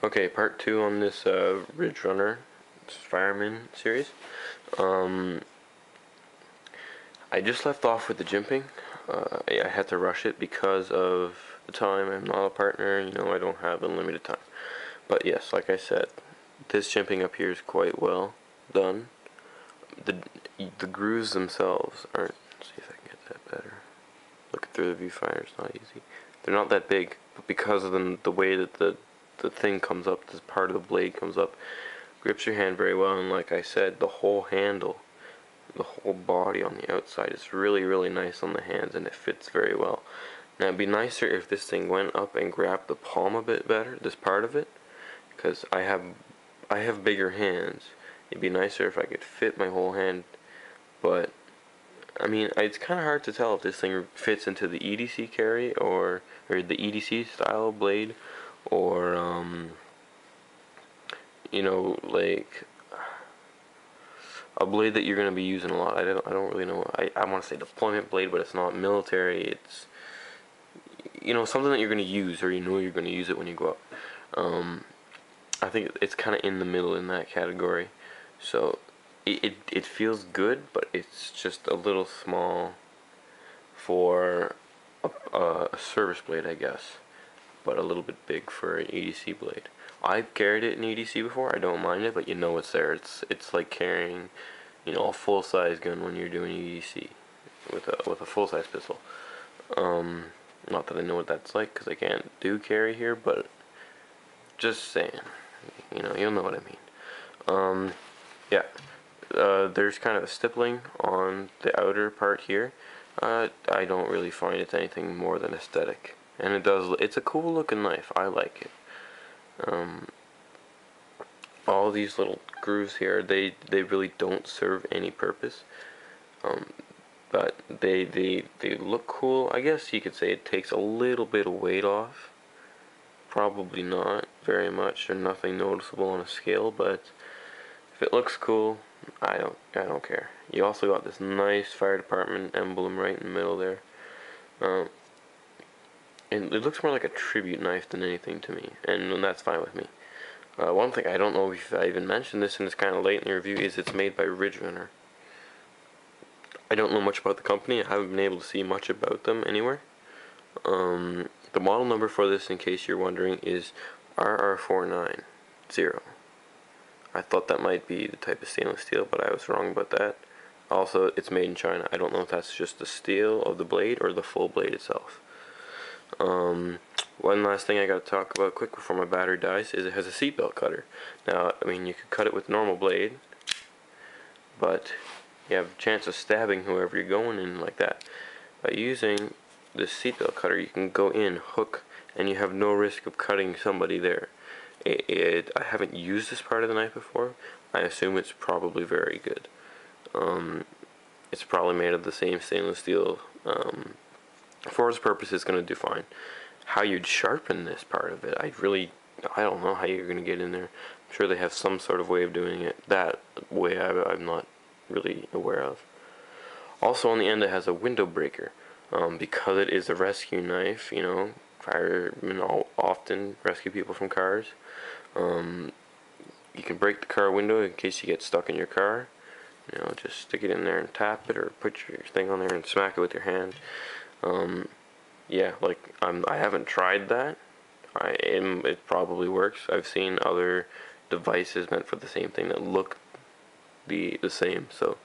Okay, part two on this Ridge Runner Fireman series. Um, I just left off with the jimping. I had to rush it because of the time. I'm not a partner, I don't have unlimited time. But yes, like I said, this jimping up here is quite well done. The the grooves themselves aren't. Let's see if I can get that better. Looking through the viewfinder is not easy. They're not that big, but because of the way that the thing comes up, this part of the blade comes up, grips your hand very well, and like I said, the whole handle, the whole body on the outside is really, really nice on the hands, and it fits very well. Now it'd be nicer if this thing went up and grabbed the palm a bit better, this part of it, because I have bigger hands. It'd be nicer if I could fit my whole hand, but I mean, it's kind of hard to tell if this thing fits into the EDC carry or the EDC style blade, or like a blade that you're going to be using a lot. I don't really know. I want to say deployment blade, but it's not military. It's something that you're going to use, or you're going to use it when you go up. I think it's kind of in the middle in that category. So it feels good, but it's just a little small for a service blade, I guess, but a little bit big for an EDC blade. I've carried it in EDC before. I don't mind it, but it's there. It's like carrying, a full size gun when you're doing EDC with a full size pistol. Not that I know what that's like because I can't do carry here, but just saying, you'll know what I mean. Yeah. There's kind of a stippling on the outer part here. I don't really find it's anything more than aesthetic, and it's a cool looking knife. I like it. All these little grooves here, they really don't serve any purpose, but they look cool. I guess you could say it takes a little bit of weight off. Probably not very much, or nothing noticeable on a scale, but if it looks cool, I don't care. You also got this nice fire department emblem right in the middle there. And it looks more like a tribute knife than anything to me, and that's fine with me. One thing I don't know if I even mentioned this, and it's kind of late in the review, is it's made by Ridge Runner. I don't know much about the company. I haven't been able to see much about them anywhere. The model number for this, in case you're wondering, is RR490. I thought that might be the type of stainless steel, but I was wrong about that. Also, it's made in China. I don't know if that's just the steel of the blade or the full blade itself. One last thing I gotta talk about quick before my battery dies is it has a seatbelt cutter. Now, I mean, you could cut it with normal blade, but you have a chance of stabbing whoever you're going in like that. By using this seatbelt cutter, you can go in, hook, and you have no risk of cutting somebody there. I haven't used this part of the knife before. I assume it's probably very good. It's probably made of the same stainless steel. For its purpose, it's going to do fine. How you'd sharpen this part of it, I don't know how you're going to get in there. I'm sure they have some sort of way of doing it. That way, I'm not really aware of. Also, on the end, it has a window breaker. Because it is a rescue knife, firemen often rescue people from cars. You can break the car window in case you get stuck in your car. Just stick it in there and tap it, or put your thing on there and smack it with your hand. Yeah, like I haven't tried that. It probably works. I've seen other devices meant for the same thing that look the same. So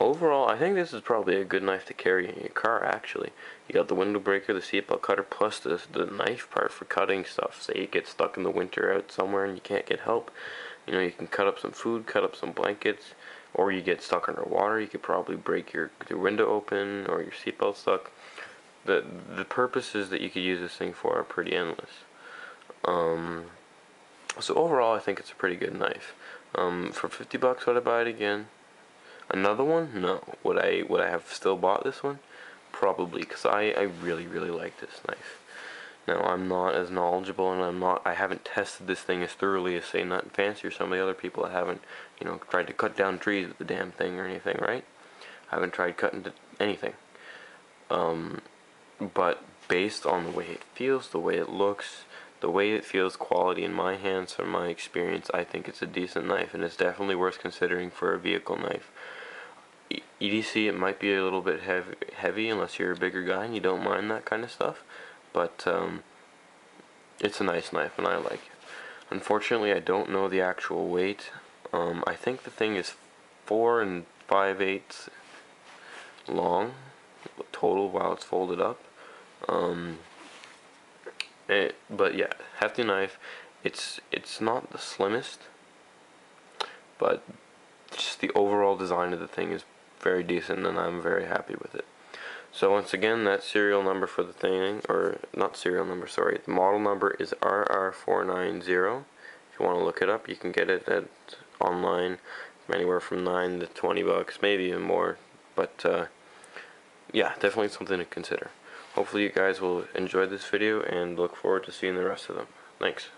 overall, I think this is probably a good knife to carry in your car. Actually, you got the window breaker, the seatbelt cutter, plus the knife part for cutting stuff. Say you get stuck in the winter out somewhere and you can't get help. You can cut up some food, cut up some blankets, or you get stuck underwater. You could probably break your window open or your seatbelt stuck. The purposes that you could use this thing for are pretty endless. So overall, I think it's a pretty good knife. For $50, would I buy it again? Another one? No. Would I have still bought this one? Probably, because I really, really like this knife. Now, I'm not as knowledgeable, and I haven't tested this thing as thoroughly as, say, Nut and Fancy or some of the other people that haven't, tried to cut down trees with the damn thing or anything, right? I haven't tried cutting anything. But based on the way it feels, the way it looks, the way it feels quality in my hands, from my experience, I think it's a decent knife, and it's definitely worth considering for a vehicle knife. EDC, it might be a little bit heavy unless you're a bigger guy and you don't mind that kind of stuff, but it's a nice knife and I like it. Unfortunately, I don't know the actual weight. I think the thing is 4 5/8 long total while it's folded up. But yeah, hefty knife. It's not the slimmest, but just the overall design of the thing is very decent, and I'm very happy with it. So once again, that serial number for the thing, or not serial number, sorry, the model number is RR490. If you want to look it up, you can get it at online from anywhere from $9 to $20, maybe even more. But yeah, definitely something to consider. Hopefully you guys will enjoy this video and look forward to seeing the rest of them. Thanks.